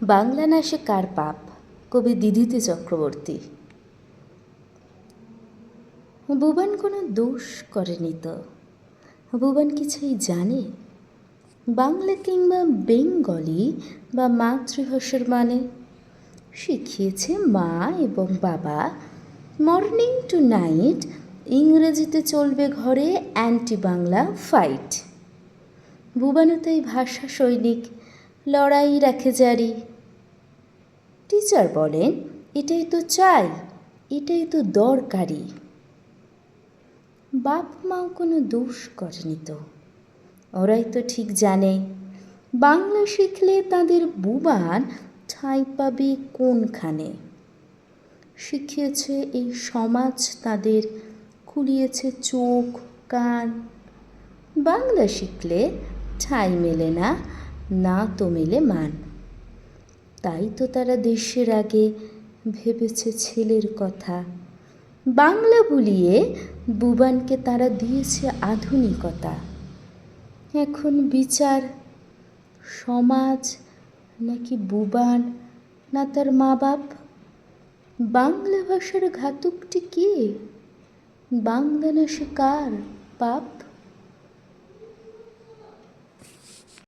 বাংলা নাশে কার পাপ, কবি দিদিতে চক্রবর্তী। বুবান কোনো দোষ করেনি তো, বুবান কিছুই জানে বাংলা কিংবা বেঙ্গলি বা মাতৃভাষার মানে। শিখিয়েছে মা এবং বাবা, মর্নিং টু নাইট ইংরেজিতে চলবে ঘরে, অ্যান্টি বাংলা ফাইট। বুবানও তাই ভাষা সৈনিক, লড়াই রাখে জারি। টিচার বলেন এটাই তো চাই, এটাই তো দরকারি। বাপ মাও কোনো দোষ করেনি তো, ওরাই তো ঠিক জানে বাংলা শিখলে তাদের বুবান ঠাঁই পাবে কোনখানে। শিখিয়েছে এই সমাজ তাদের, খুলিয়েছে চোখ কান। বাংলা শিখলে ঠাঁই মেলে না, না তো মেলে মান। তাই তো তারা দেশের আগে ভেবেছে ছেলের কথা। বাংলা ভুলিয়ে বুবানকে তারা দিয়েছে আধুনিকতা। এখন বিচার সমাজ নাকি বুবান না তার মা বাপ? বাংলা ভাষার ঘাতকটি কে? বাংলা না সে কার পাপ?